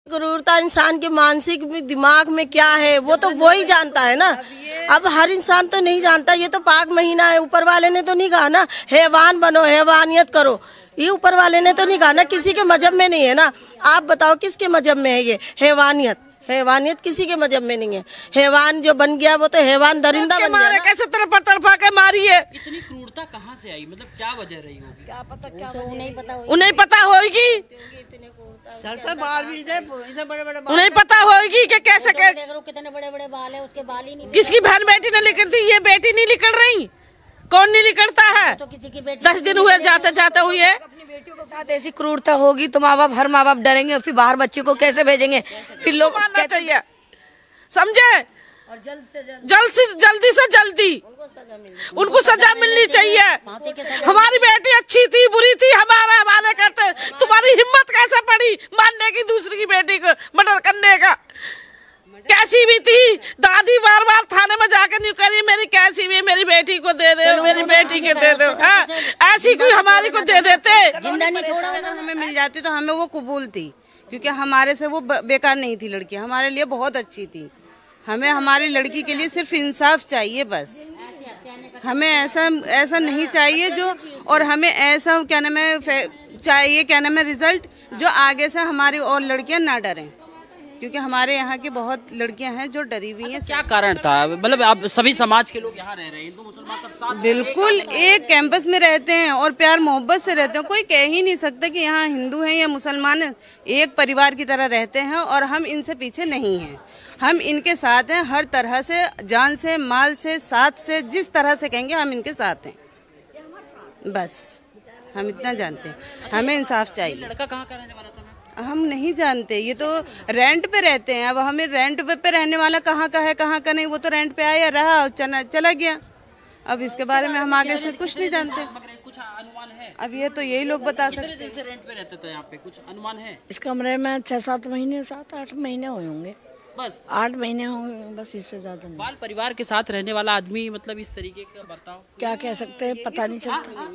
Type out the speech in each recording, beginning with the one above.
क्रूरता इंसान के मानसिक दिमाग में क्या है वो तो वो ही जानता है ना। अब हर इंसान तो नहीं जानता। ये तो पाक महीना है, ऊपर वाले ने तो नहीं कहा ना हैवान बनो, हैवानियत करो। ये ऊपर वाले ने तो नहीं कहा ना, किसी के मजहब में नहीं है ना। आप बताओ किसके मजहब में है ये हैवानियत? हैवानियत किसी के मजहब में नहीं है। हैवान जो बन गया वो तो हैवान दरिंदा बन गया। कैसे तरफा के मारी है। इतनी क्रूरता कहाँ से आई? मतलब क्या वजह रही होगी? क्या पता, क्या उन्हें पता होगी, उन्हें पता होगी कि कैसे कितने बड़े बड़े बाल है, उसके बाल ही नहीं। किसकी बहन बेटी नहीं निकलती? ये बेटी नहीं निकल रही, कौन नहीं निकलता है? तो किसी की बेटी 10 दिन हुए जाते जाते हुए। अपनी बेटियों के साथ ऐसी क्रूरता होगी तो हर माँ बाप डरेंगे, फिर बाहर बच्चे को कैसे भेजेंगे? फिर लोग मानना चाहिए, समझे? और जल्दी से जल्दी उनको सजा मिलनी चाहिए। हमारी बेटी अच्छी थी, बुरी थी, हमारे हवाले करते। तुम्हारी हिम्मत कैसे पड़ी मानने की दूसरी की बेटी को मर्डर करने का? कैसी भी थी दादी, बार बार थाने में जाकर नहीं करी मेरी कैसी भी, मेरी बेटी को दे दो, मेरी बेटी के दे दो। ऐसी कोई हमारी को दे देते, जिंदा नहीं छोड़ा। हमें मिल जाती तो हमें वो कबूल थी, क्योंकि हमारे से वो बेकार नहीं थी लड़की, हमारे लिए बहुत अच्छी थी। हमें हमारी लड़की के लिए सिर्फ इंसाफ चाहिए बस। हमें ऐसा नहीं चाहिए जो, और हमें ऐसा क्या नाम है चाहिए, क्या नाम है रिजल्ट, जो आगे से हमारी और लड़कियां ना डरें, क्योंकि हमारे यहाँ की बहुत लड़कियां हैं जो डरी हुई हैं। क्या कारण था? मतलब आप सभी समाज के लोग यहाँ रह रहे हैं, हिंदू मुसलमान सब साथ बिल्कुल एक कैंपस में रहते हैं और प्यार मोहब्बत से रहते हैं। कोई कह ही नहीं सकता कि यहाँ हिंदू हैं या मुसलमान हैं, एक परिवार की तरह रहते हैं। और हम इनसे पीछे नहीं हैं, हम इनके साथ हैं हर तरह से, जान से, माल से, साथ से, जिस तरह से कहेंगे हम इनके साथ हैं। बस हम इतना जानते हैं, हमें इंसाफ चाहिए। लड़का कहाँ का रहने वाला था? हम नहीं जानते, ये तो रेंट पे रहते हैं। अब हमें रेंट पे रहने वाला कहाँ का है कहाँ का नहीं, वो तो रेंट पे आया रहा, चला गया। अब इसके बारे में हम आगे से कुछ नहीं जानते। कुछ अनुमान है? अब ये तो यही लोग बता सकते हैं। जैसे रेंट पे रहते थे यहाँ पे, कुछ अनुमान है? इस कमरे में 6-7 महीने, 7-8 महीने हुए होंगे, बस 8 महीने होंगे, बस इससे ज्यादा नहीं। बाल परिवार के साथ रहने वाला आदमी, मतलब इस तरीके का बर्ताव क्या कह सकते हैं, पता नहीं चलता।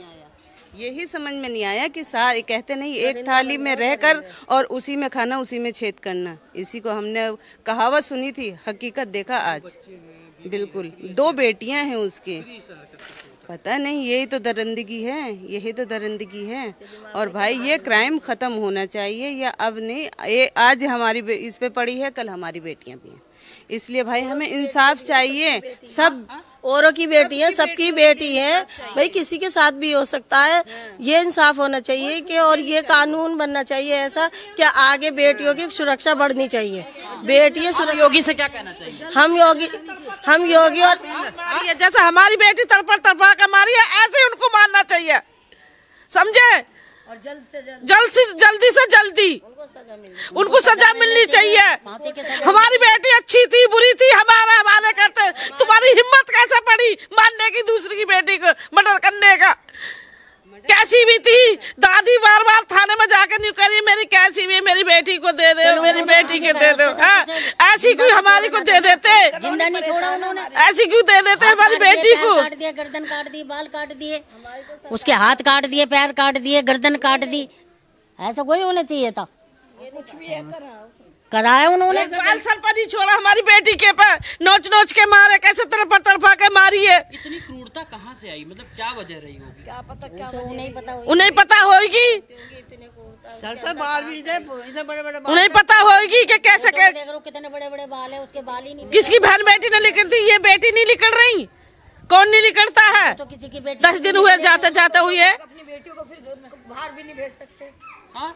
यही समझ में नहीं आया कि कहते नहीं एक थाली में रहकर और उसी में खाना, उसी में छेद करना। इसी को हमने कहावत सुनी थी, हकीकत देखा आज। बिल्कुल 2 बेटियां हैं उसके, पता नहीं, यही तो दरिंदगी है, यही तो दरिंदगी है। और भाई ये क्राइम खत्म होना चाहिए, या अब नहीं, ये आज हमारी इस पे पड़ी है, कल हमारी बेटियां भी हैं। इसलिए भाई हमें इंसाफ चाहिए। सब औरों की बेटी है, सबकी बेटी है भाई, किसी के साथ भी हो सकता है। ये इंसाफ होना चाहिए कि, और ये कानून बनना चाहिए ऐसा कि आगे बेटियों की सुरक्षा बढ़नी चाहिए। बेटी योगी से क्या कहना चाहिए? हम योगी और जैसा हमारी बेटी तरफा के मारी है, ऐसे उनको मारना चाहिए, समझे? और जल्दी से जल्दी उनको सजा मिलनी चाहिए। हमारी बेटी अच्छी थी, बुरी थी, हमारे हवाले करते। तुम्हारी हिम्मत कैसे पड़ी मानने की दूसरी की बेटी को मर्डर करने का? कैसी भी थी दादी, बार बार थाने में जाकर नहीं करी मेरी कैसी भी, मेरी बेटी को दे दो, मेरी बेटी के दे दो। ऐसी कोई हमारी को दे देते, जिंदा नहीं छोड़ा उन्होंने। ऐसी क्यों दे देते हमारी बेटी को? काट दिया, गर्दन काट दी, बाल काट दिए, उसके हाथ काट दिए, पैर काट दिए, गर्दन काट दी। ऐसा कोई होना चाहिए था? कराया उन्होंने। बाल सर पर नहीं छोड़ा, हमारी बेटी के पर नोच के मारे, कैसे तरफा के मारी है। इतनी क्रूरता कहाँ से आई? मतलब क्या वजह रही होगी? क्या पता, क्या उन्हें पता होगी, उन्हें पता होगी कि कैसे कितने बड़े बड़े बाल है, उसके बाल ही नहीं। किसकी बहन बेटी नहीं निकलती? ये बेटी नहीं निकल रही, कौन नहीं निकलता है? तो किसी की बेटी 10 दिन हुए जाते जाते हुए। अपनी बेटियों को फिर बाहर भी नहीं भेज सकते। हाँ?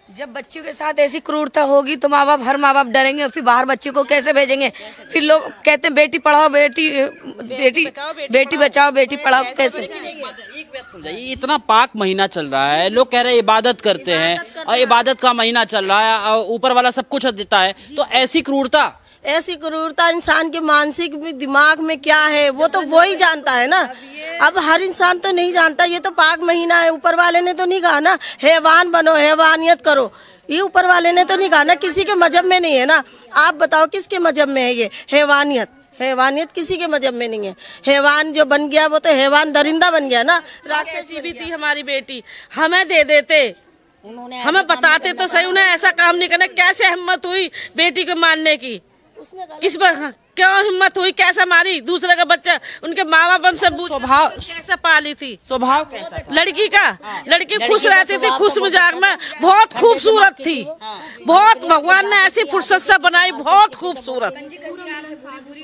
जब बच्चियों के साथ ऐसी क्रूरता होगी तो हर माँ बाप डरेंगे, फिर बाहर बच्चे को कैसे भेजेंगे? फिर लोग कहते हैं बेटी पढ़ाओ, बेटी बचाओ, बेटी पढ़ाओ। कैसे? एक बात समझाइए, इतना पाक महीना चल रहा है, लोग कह रहे हैं इबादत करते हैं, और इबादत का महीना चल रहा है, और ऊपर वाला सब कुछ देता है, तो ऐसी क्रूरता इंसान के मानसिक दिमाग में क्या है वो तो वो ही जानता है ना। अब हर इंसान तो नहीं जानता। ये तो पाक महीना है, ऊपर वाले ने तो नहीं कहा ना हैवान बनो, हैवानियत करो। ये ऊपर वाले ने तो नहीं कहा ना, किसी के मजहब में नहीं है ना। आप बताओ किसके मजहब में है ये हैवानियत? हैवानियत किसी के मजहब में नहीं है। हैवान जो बन गया वो तो हैवान दरिंदा बन गया ना। राक्षसी भी थी हमारी बेटी, हमें दे देते, उन्होंने हमें बताते तो सही, उन्हें ऐसा काम नहीं करना। कैसे हिम्मत हुई बेटी को मारने की? किस पर क्यों हिम्मत हुई? कैसा मारी? दूसरे का बच्चा, उनके माँ बाप हमसे स्वभाव कैसे पाली थी? स्वभाव कैसा? लड़की का, लड़की खुश रहती थी, खुश मिजाज में, बहुत खूबसूरत थी, बहुत भगवान ने ऐसी फुर्सत से बनाई, बहुत खूबसूरत,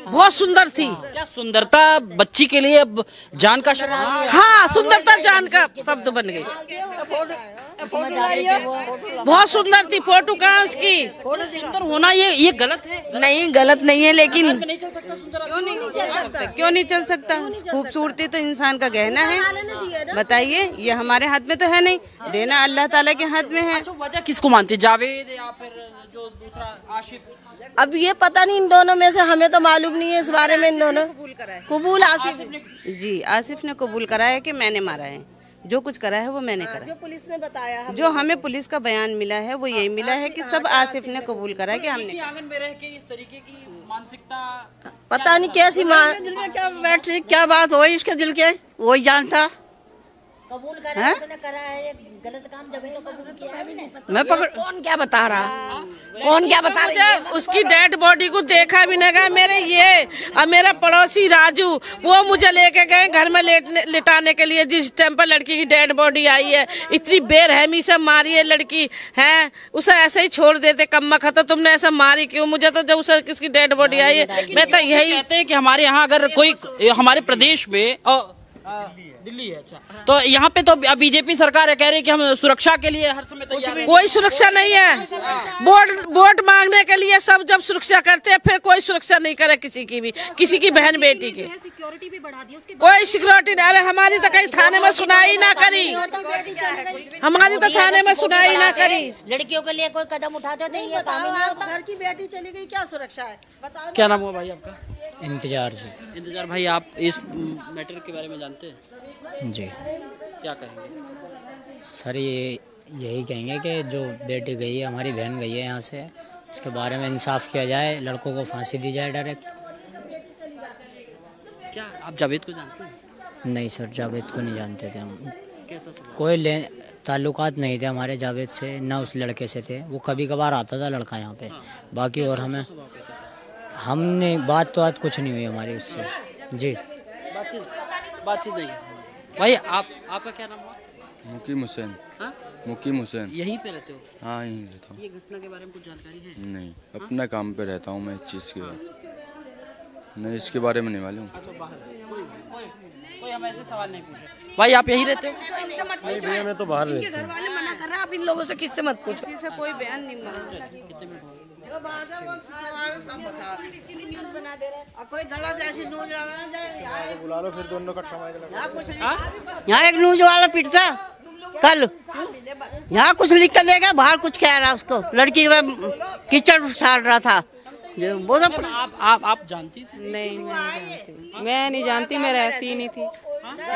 बहुत सुंदर थी। क्या सुंदरता बच्ची के लिए जान का शब्द? हाँ, सुंदरता जान का शब्द बन गई। बहुत सुंदर थी। फोटो कहाँ उसकी? सुंदर होना ये गलत है? नहीं, गलत नहीं है, लेकिन नहीं चल सकता सुंदर? क्यों नहीं चल सकता? खूबसूरती तो इंसान का गहना है। बताइए, ये हमारे हाथ में तो है नहीं, देना अल्लाह ताला के हाथ में है। अच्छा, वजह किसको मानते हैं, जावेद या फिर जो दूसरा आशिफ? अब ये पता नहीं इन दोनों में से, हमें तो मालूम नहीं है इस बारे में। इन दोनों कबूल आसिफ जी, आसिफ ने कबूल कराया कि मैंने मारा है, जो कुछ करा है वो मैंने करा। जो पुलिस ने बताया, जो हमें पुलिस का बयान मिला है वो यही मिला है कि सब आसिफ ने कबूल करा है कि हमने। आंगन में रह के इस तरीके की मानसिकता पता नहीं कैसी माँ दिल में क्या बैठ क्या बात हो इसके दिल के, वही जानता। कबूल करा, उसने करा है गलत काम, जब तो कबूल किया है भी नहीं। मैं पकड़, कौन क्या बता रहा? कौन क्या बता रहा? मुझे उसकी डेड बॉडी को देखा भी नहीं गया। मेरे ये और मेरा पड़ोसी राजू, वो मुझे लेके गए घर में लिटाने के लिए, जिस टाइम पर लड़की की डेड बॉडी आई है। इतनी बेरहमी से मारी है लड़की है, उसे ऐसे ही छोड़ देते। कम्मा खा, तो तुमने ऐसा मारी क्यों? मुझे तो जब उसे उसकी डेड बॉडी आई है, मैं तो यही कहते हैं कि हमारे यहाँ अगर कोई हमारे प्रदेश में दिल्ली है, अच्छा, तो यहाँ पे तो बीजेपी सरकार है, कह रही है कि हम सुरक्षा के लिए हर समय तैयार हैं। कोई सुरक्षा नहीं है। वोट मांगने के लिए सब जब सुरक्षा करते हैं, फिर कोई सुरक्षा नहीं करे किसी की भी, किसी की बहन बेटी की। सिक्योरिटी भी बढ़ा दी उसके। कोई सिक्योरिटी नहीं। अरे हमारी तो कहीं थाने में सुनाई ना करी, हमारी तो थाने में सुनाई ना करी। लड़कियों के लिए कोई कदम उठाते नहीं है, काम ही नहीं होता। घर की बेटी चली गई, क्या सुरक्षा है बताओ। क्या नाम हुआ भाई आपका? इंतजार से। इंतजार भाई, आप इस मैटर के बारे में जानते हैं? जी। क्या कहेंगे सर? यही कहेंगे कि जो बेटी गई है, हमारी बहन गई है यहाँ से, उसके बारे में इंसाफ किया जाए, लड़कों को फांसी दी जाए डायरेक्ट। क्या आप जावेद को जानते हैं? नहीं सर, जावेद को नहीं जानते थे हम। कैसा स्वभाव? कोई ताल्लुकात नहीं थे हमारे जावेद से, ना उस लड़के से थे। वो कभी कभार आता था लड़का यहाँ पे, बाकी और हमें हमने बात कुछ नहीं हुई हमारी उससे। जी, बातचीत नहीं। भाई आपका क्या नाम हुआ? मुकीम हुसैन। हाँ? मुकीम हुसैन। यहीं पे रहते हो? हाँ, यहीं रहता हूँ। ये घटना के बारे में कुछ जानकारी है? नहीं, अपना काम पे रहता हूँ मैं। इस चीज़ के नहीं, इसके बारे में नहीं मालूम। कोई हम ऐसे सवाल नहीं पूछे। भाई आप यहीं रहते हो? मैं तो बाहर रहता घर वाले मना कर रहे हैं, आप इन लोगों से किससे मत पूछो। किसी से कोई बयान नहीं मांगा। बुला लो फिर दोनों का यहाँ एक न्यूज वाला पिटता कल, यहाँ कुछ लिख कर लेगा, बाहर कुछ कह रहा उसको, लड़की कीचड़ उछाल रहा था। वो सब आप जानती थी? नहीं, मैं नहीं जानती, मैं रहती ही नहीं थी,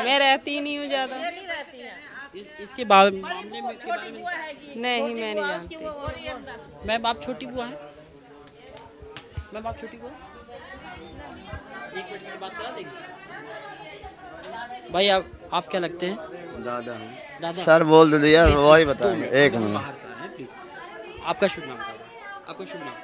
मैं रहती ही नहीं हूँ ज्यादा। इसके मामले में के बारे में नहीं, मैं नहीं जानती। मैम आप छोटी बुआ हैं? मैम आप छोटी बुआ? एक मिनट में बात करा देंगे। भाई आप क्या लगते हैं? दादा। दादा सर बोल दिया, वही बताएंगे। एक मिनट। बाहर से आ रहे हैं, प्लीज। आपका शुभ नाम? आपका शुभ नाम?